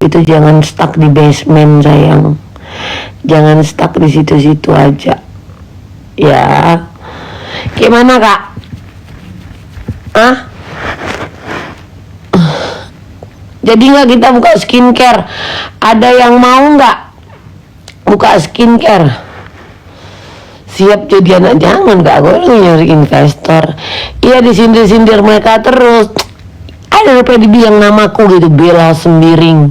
itu jangan stuck di basement sayang, jangan stuck di situ-situ aja ya. Gimana kak? Jadi nggak kita buka skincare? Ada yang mau nggak buka skincare? Siap jadi anak jangan kak, gue lagi nyari investor. Iya disindir-sindir mereka terus. Ada daripada dibilang namaku gitu, Bella Sembiring,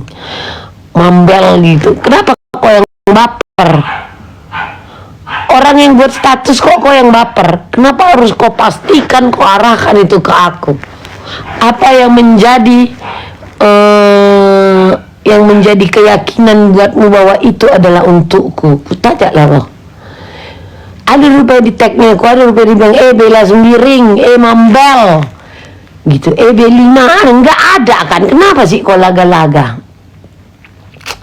Mambel gitu. Kenapa kok yang baper? Orang yang buat status kok yang baper? Kenapa harus kau pastikan, kau arahkan itu ke aku? Apa yang menjadi keyakinan buatmu bahwa itu adalah untukku? Kutanya lah loh. Ada rupanya di tagnya, ada rupanya dibilang Bella Sembiring, Mambel gitu, B5 enggak ada kan? Kenapa sih kau laga-laga?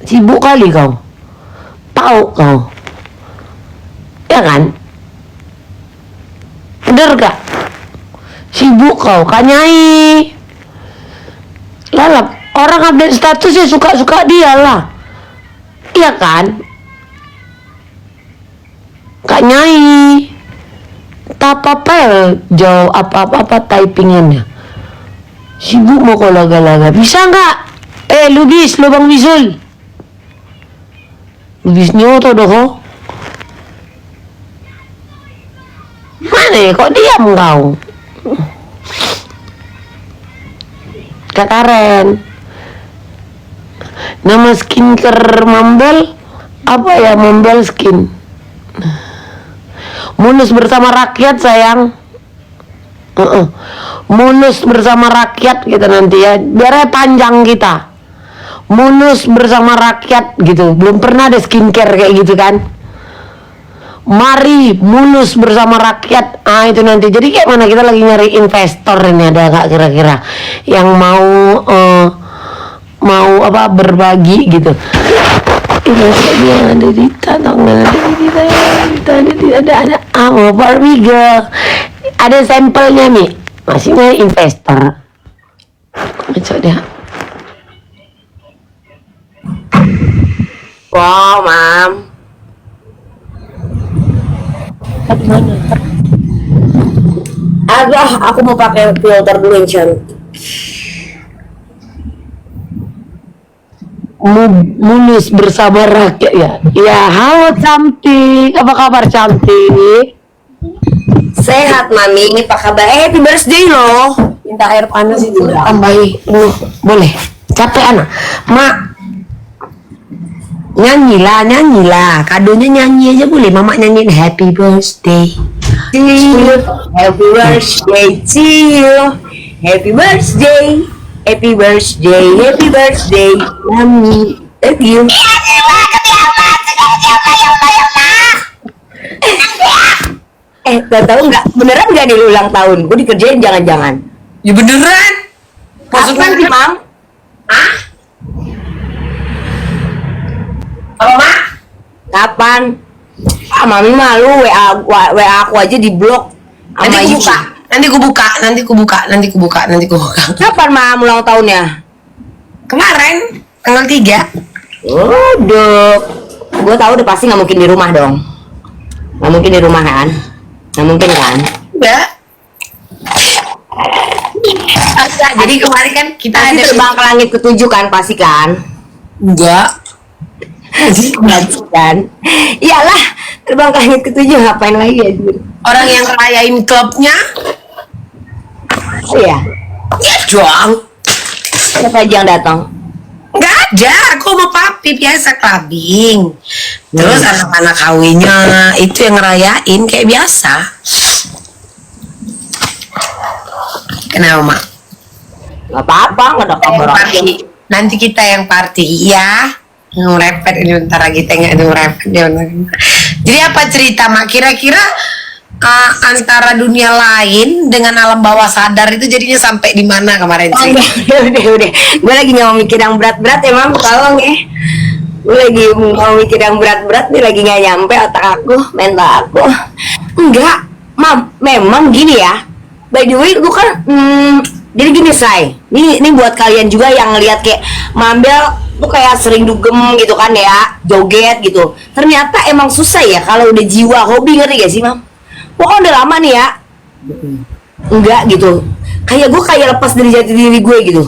Sibuk kali kau, tahu kau ya kan? Bener gak? Sibuk kau, kanyai lalap. Orang update status ya suka-suka dia lah, iya kan? Kanyai tak apa-apa jauh apa-apa typingannya. Sibuk mau kau laga-laga. Bisa nggak? Lubis, lubang bisul. Lubisnya tuh doh. Mana ya? Kok diam kau? Kak Karen. Nama skincare Mambel apa ya? Mambel Skin. Munus bersama rakyat sayang. Munus bersama rakyat kita nanti ya, biar panjang kita. Munus bersama rakyat gitu. Belum pernah ada skincare kayak gitu kan. Mari munus bersama rakyat. Itu nanti. Jadi kayak mana, kita lagi nyari investor ini, ada gak kira-kira yang mau apa berbagi gitu. Ini dia ada di tangan, ada Barbie girl. Ada sampelnya nih, masih mau investor. Coba dia. Wow, mam. Mana? Agak, aku mau pakai filter dulu yang cantik. Munus bersama rakyat ya. Ya, halo cantik. Apa kabar cantik? Sehat mami, ini apa kabar? Happy birthday loh. Minta air panas itu tambahi. Boleh. Capek anak. Mak. Nyanyilah. Kadonya nyanyi aja boleh. Mama nyanyiin happy birthday. Happy birthday to you. Happy birthday. Happy birthday. Happy birthday. Mami. Thank you. Gak tau nggak? Beneran nggak nih ulang tahun? Gue dikerjain jangan-jangan. Ya beneran. Kapan sih, Mam? Mama? Kapan? Mami malu, WA aku aja di blok. Nanti ku buka. Kapan Mam ulang tahunnya? Kemarin tanggal 3. Udah. Gue tahu udah pasti nggak mungkin di rumah dong. Nggak mungkin di rumah kan? Nggak mungkin kan? Enggak. Jadi kemarin kan kita Pasti ada terbang ke langit ketujuh kan? Pasti kan? enggak. Pasti kan? Iyalah, terbang ke langit ketujuh ngapain lagi ya? Orang yang rayain klubnya Oh iya. ya doang. Siapa aja yang datang? Enggak ada, aku sama papi biasa clubbing. Terus anak-anak kawinnya itu yang ngerayain kayak biasa. Kenapa, Mak? Gak apa-apa, gak ada kabar aja. Party. Nanti kita yang party, ya. Ngerepet ini bentar lagi, tengok itu ngerepet. Jadi apa cerita, Mak? Kira-kira antara dunia lain dengan alam bawah sadar itu jadinya sampai di mana kemarin sih? Udah. Gue lagi nggak mau mikir yang berat-berat ya, Mam. Tolong ya. Gue lagi mau mikir yang berat-berat nih, lagi nggak nyampe otak aku, mental aku. Enggak, Mam. Memang gini ya. By the way, gue kan jadi gini, Say. Ini buat kalian juga yang ngelihat kayak Mambel lu kayak sering dugem gitu kan ya, joget gitu. Ternyata emang susah ya kalau udah jiwa hobi, ngerti gak sih mam? Pokoknya udah lama nih ya, enggak gitu. Kayak gue kayak lepas dari jati diri gue gitu,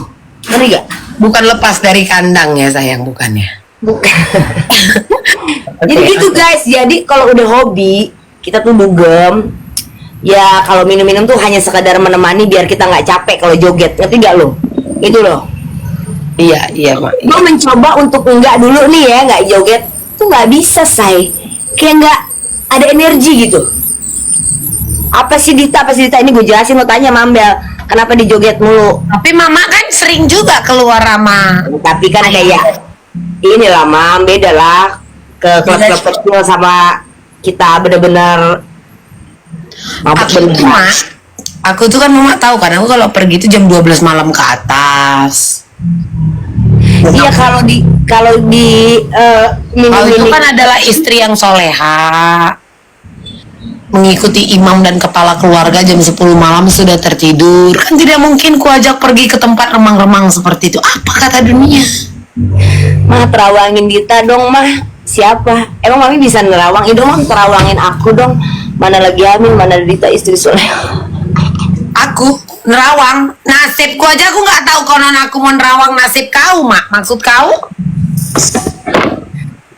ngerti gak? Bukan lepas dari kandang ya sayang, bukannya. Bukan. Jadi gitu guys. Jadi kalau udah hobi kita tuh dugem. Ya kalau minum-minum tuh hanya sekadar menemani biar kita nggak capek kalau joget. Ngerti gak lo? Itu loh. Iya mak. Gue mencoba untuk enggak dulu nih ya, nggak joget. Tuh nggak bisa say. Kayak nggak ada energi gitu. Apa sih Dita ini gue jelasin, lo tanya Mambel. Kenapa dijoget mulu? Tapi mama kan sering juga keluar sama. Tapi kan kayak ini lah mam, beda lah ke klub-klub kecil sama kita bener-bener aku tuh kan mama tahu kan, aku kalau pergi tuh jam 12 malam ke atas. Iya kalau di Kalau itu mini kan adalah istri yang soleha, mengikuti imam dan kepala keluarga jam 10 malam sudah tertidur. Kan tidak mungkin ku ajak pergi ke tempat remang-remang seperti itu. Apa kata dunia? mah terawangin Dita dong mah. Siapa? Emang mami bisa nerawangin dong mah, terawangin aku dong. Mana lagi hamil, mana Dita istri soleh. Aku nerawang nasibku aja, aku nggak tahu konon aku mau nerawang nasib kau mak. Maksud kau?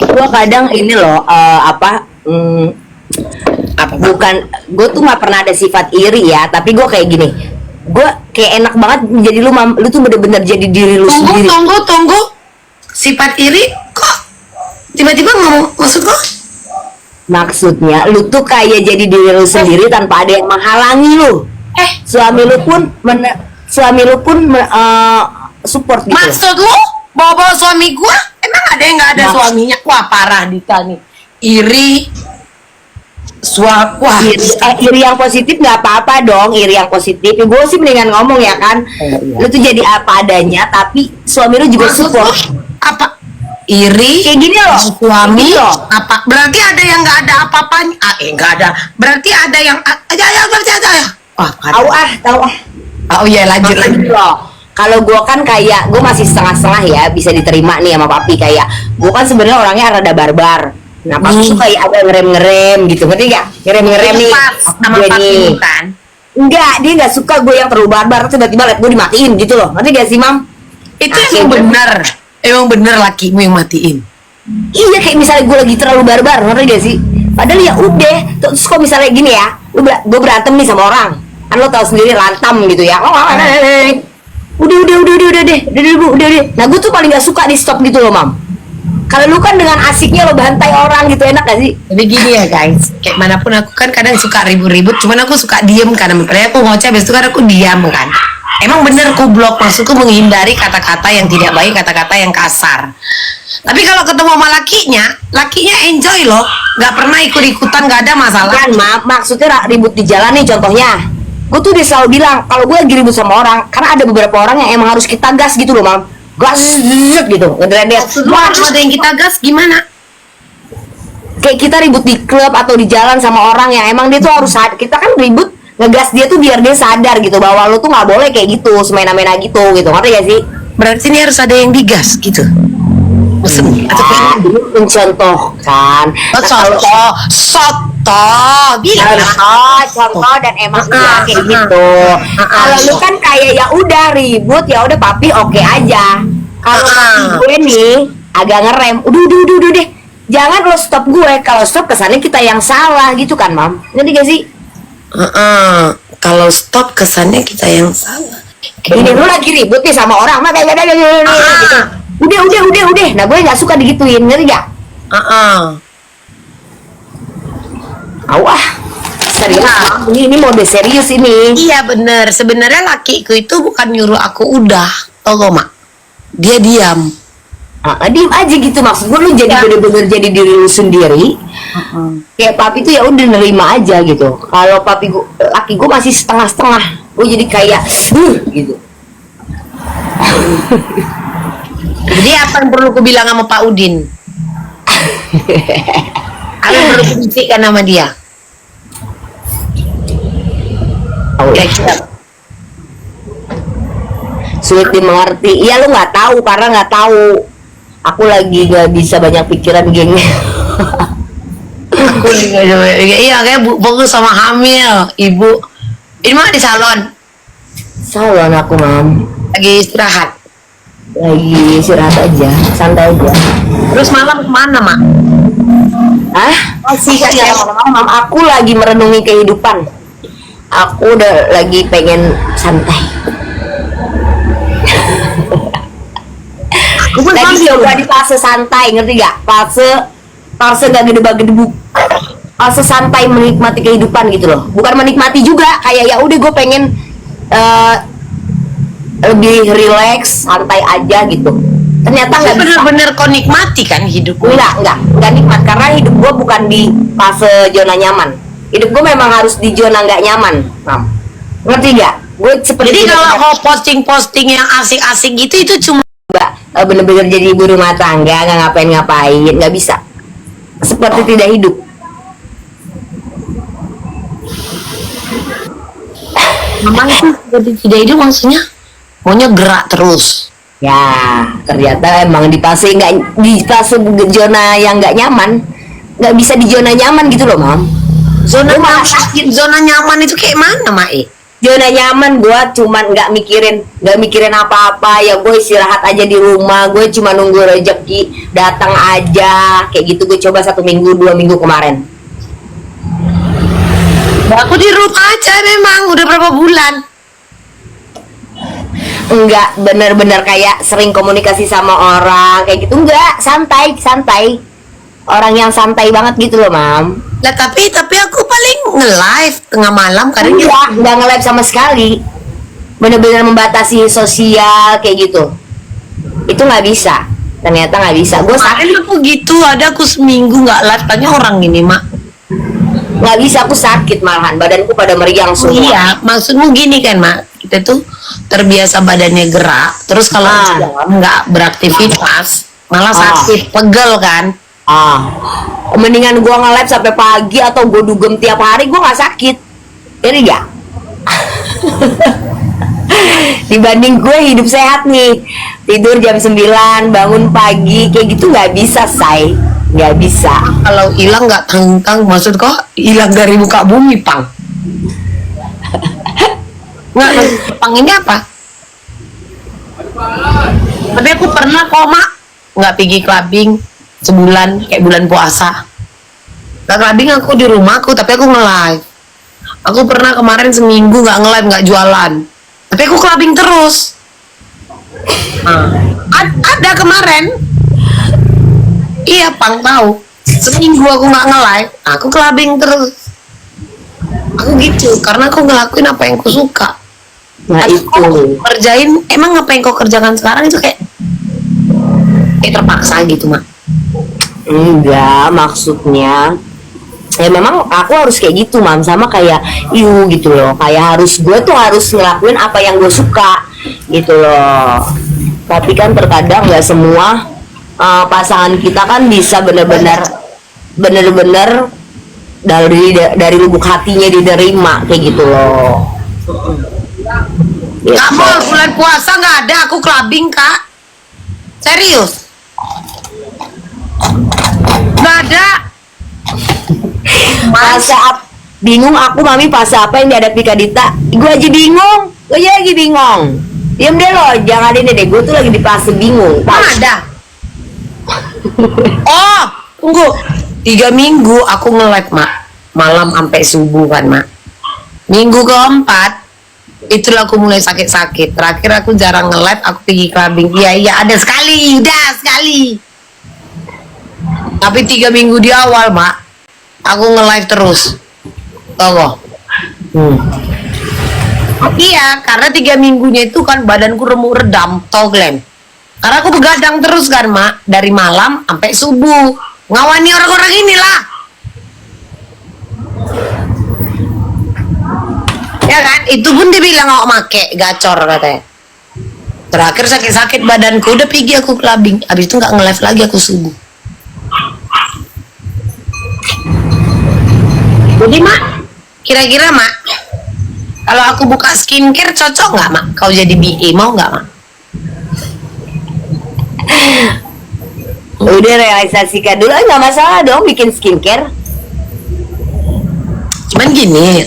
Gua kadang ini loh bukan, gue tuh nggak pernah ada sifat iri ya, tapi gue kayak gini, gue kayak enak banget jadi lu mam, lu tuh bener-bener jadi diri lu sendiri. Tunggu, sifat iri kok tiba-tiba ngomong, maksud kok? Maksudnya lu tuh kayak jadi diri lu sendiri tanpa ada yang menghalangi lu. Suami lu pun support gitu. Maksud lu bawa suami gua? Emang ada yang nggak ada suaminya? Wah parah Dita nih, iri. Wah, iri yang positif nggak apa-apa dong, iri yang positif. Gue sih mendingan ngomong ya kan, lu tuh jadi apa adanya, tapi suami lu juga support. Apa? Iri Kayak gini loh, suami gini loh. apa? Berarti ada yang nggak ada apa-apanya? Nggak ada. Berarti ada yang ada. Wah, Tahu ah. Oh iya, lanjut. Loh. Kalau gue kan kayak gue masih setengah-setengah ya, bisa diterima nih sama papi. Kayak gue kan sebenarnya orangnya rada barbar. Nah papi tuh kayak ada ngerem-ngerem gitu, ngerti gak? Ngerem-ngerem nih nama papi bukan? Enggak, dia nggak suka gue yang terlalu barbar. Tiba-tiba liat gue dimatiin gitu loh, ngerti gak sih mam? Itu emang bener lakimu yang matiin. Iya, kayak misalnya gue lagi terlalu barbar, ngerti gak sih? Padahal ya udah, terus kok misalnya gini ya, gue berantem nih sama orang, kan lo tau sendiri lantam gitu ya. Udah deh. Nah gue tuh paling gak suka di stop gitu loh mam. Kalau lu kan dengan asiknya lo bantai orang gitu, enak gak sih? Jadi gini ya guys, kayak manapun aku kan kadang suka ribut-ribut, cuman aku suka diem karena makanya aku ngoceh, habis itu kan aku diam kan. Emang bener ku blok, maksudku menghindari kata-kata yang tidak baik, kata-kata yang kasar. Tapi kalau ketemu sama lakinya enjoy loh, nggak pernah ikut-ikutan, nggak ada masalah. Kan maksudnya ribut di jalan nih contohnya. Gue tuh dia selalu bilang kalau gue lagi ribut sama orang, karena ada beberapa orang yang emang harus kita gas gitu loh mam. Gas gitu, ngedredet. Ada yang kita gas gimana? Kayak kita ribut di klub atau di jalan sama orang yang emang dia tuh harus kita kan ribut ngegas dia tuh biar dia sadar gitu bahwa lo tuh nggak boleh kayak gitu, semena-mena gitu, ngerti gak sih? Berarti ini harus ada yang digas gitu. Maksudnya mencontohkan. Contoh dan emang kayak gitu. Kalau lu kan kayak ya udah ribut, ya udah papi oke aja. Kalau gue nih agak ngerem, udah deh. Jangan lo stop gue. Kalau stop kesannya kita yang salah gitu kan, mam? Ngerti gak sih? Kalau stop kesannya kita yang salah. Ini lu lagi ribut nih sama orang, gitu. Udah. Nah gue nggak suka digituin, ngerti gak? Serius? Ini mode serius ini. Iya bener. Sebenarnya lakiku itu bukan nyuruh aku udah, tau gak mak? Dia diam. Diem aja gitu, maksud gue lu jadi bener-bener jadi diri lu sendiri. Kayak papi tuh ya udah nerima aja gitu. Kalau papi gue, laki gue masih setengah-setengah, gue jadi kayak gitu. Jadi apa yang perlu aku bilang sama Pak Udin? Apa yang perlu aku bisikkan sama dia? Sulit dimengerti. Iya lu nggak tahu karena nggak tahu. Aku lagi gak bisa banyak pikiran, geng. Aku juga iya kayak fokus sama hamil ibu. Ini mah di salon Salon aku, Mam. lagi istirahat. Lagi istirahat aja, santai aja. Terus malam kemana mak? Ah, masih kan ya, Mam. Aku lagi merenungi kehidupan. Aku udah lagi pengen santai. Aku pun Lagi sama coba di fase santai, ngerti gak? Fase gak gedebak-gedebuk. Fase santai menikmati kehidupan gitu loh. Bukan menikmati juga, kayak ya udah gue pengen eh, lebih relax, santai aja gitu. Ternyata nggak bisa. bener-bener kau nikmati kan hidup gue. Enggak nikmat karena hidup gue bukan di fase zona nyaman. Hidup gue memang harus di zona nggak nyaman, Mam. Ngerti gak? Gue seperti Jadi kalau kau posting-posting yang asik-asik gitu itu cuma bener-bener jadi ibu rumah tangga, nggak ngapain-ngapain, nggak bisa. Seperti tidak hidup. memang itu jadi tidak itu maksudnya maunya gerak terus. Ya, ternyata emang di fase zona yang nggak nyaman, nggak bisa di zona nyaman gitu loh, Mam. Zona Gua malah nyaman, zona nyaman itu kayak mana Mae? Zona nyaman gue cuman nggak mikirin apa-apa, ya gue istirahat aja di rumah, gue cuma nunggu rezeki datang aja kayak gitu. Gue coba 1 minggu 2 minggu kemarin. Aku di rumah aja memang udah berapa bulan. Enggak bener-bener kayak sering komunikasi sama orang kayak gitu, enggak, santai orang yang santai banget gitu loh, Mam. Lah tapi aku paling nge-live tengah malam kadang Enggak nge-live sama sekali, bener-bener membatasi sosial kayak gitu. Itu nggak bisa, ternyata nggak bisa. Gue kemarin aku gitu, ada aku seminggu nggak live, tanya orang gini mak. nggak bisa, aku sakit malahan, badanku pada meriang semua. Iya, maksudmu gini kan mak, kita tuh terbiasa badannya gerak, terus kalau nggak beraktivitas malah sakit, pegel kan. Mendingan gua nge-live sampai pagi atau gua dugem tiap hari, gua nggak sakit. Ini ya. Dibanding gue hidup sehat nih, tidur jam 9, bangun pagi kayak gitu, nggak bisa, say. Nggak bisa. Kalau hilang nggak tanggung, maksud kok hilang dari muka bumi pang? Nggak, pang ini apa? Tapi aku pernah kok mak nggak pergi clubbing sebulan kayak bulan puasa. Nggak clubbing aku di rumahku, tapi aku nge-live. Aku pernah kemarin seminggu nggak nge-live, nggak jualan, tapi aku clubbing terus. Ada kemarin. Iya, pang tahu. Seminggu aku nggak nge-live, aku clubbing terus. Aku gitu, karena aku ngelakuin apa yang aku suka. Nah itu. Kerjain, emang apa yang kau kerjakan sekarang itu kayak terpaksa gitu mak? Enggak, maksudnya ya memang aku harus kayak gitu, Mam, sama kayak gitu loh, kayak gue tuh harus ngelakuin apa yang gue suka gitu loh. Tapi kan terkadang nggak semua pasangan kita kan bisa bener-bener dari lubuk hatinya diterima kayak gitu loh. Nggak mau, bulan puasa nggak ada aku clubbing kak, serius nggak ada. Bingung aku, Mami, pas apa yang dihadapi Kak Dita. Gue aja bingung, diam deh lo, jangan ini deh, gue tuh lagi di fase bingung. Ada. Oh, tunggu. 3 minggu aku nge-live mak, malam sampai subuh kan mak. Minggu keempat itulah aku mulai sakit-sakit. Terakhir aku jarang nge-live, aku pergi clubbing. Iya ada sekali, tapi 3 minggu di awal mak, aku nge-live terus. Tunggu. Iya, karena 3 minggunya itu kan badanku remuk redam, tau Glenn. Karena aku begadang terus kan mak, dari malam sampai subuh, ngawani orang-orang inilah. Ya kan, itu pun dibilang nggak make, gacor katanya. Terakhir sakit-sakit badanku, udah pergi aku clubbing. Abis itu nggak nge-live lagi, aku subuh. Jadi mak, kira-kira mak, kalau aku buka skincare cocok nggak mak? Kau jadi BA mau nggak mak? udah realisasikan dulu, nggak masalah dong bikin skincare. Cuman gini,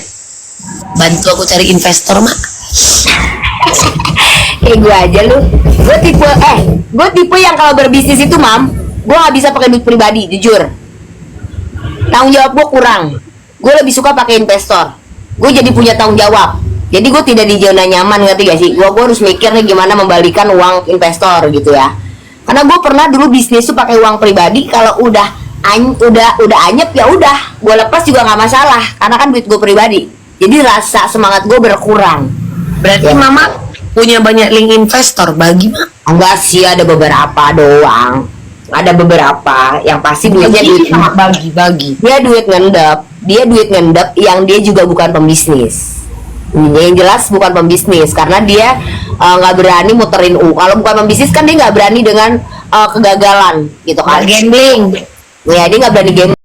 bantu aku cari investor, Mak. Kayak gue aja lu, gue tipe yang kalau berbisnis itu gue nggak bisa pakai duit pribadi, jujur. Tanggung jawab gue kurang. Gue lebih suka pakai investor. Gue jadi punya tanggung jawab. Jadi gue tidak di zona nyaman, ngerti gak sih? Gue harus mikir nih gimana membalikan uang investor gitu ya. Karena gue pernah dulu bisnis tuh pakai uang pribadi. Kalau udah anyep ya udah, gue lepas juga nggak masalah. Karena kan duit gue pribadi. Jadi rasa semangat gue berkurang. Berarti Ya. Mama punya banyak link investor, bagi Mak. Enggak sih, ada beberapa doang. Ada beberapa yang pasti duitnya duit bagi. dia duit ngendap yang dia juga bukan pembisnis. Yang jelas bukan pembisnis karena dia nggak berani muterin uang. Kalau bukan pembisnis kan dia nggak berani dengan kegagalan gitu kan. Gambling. Ya dia nggak berani gambling.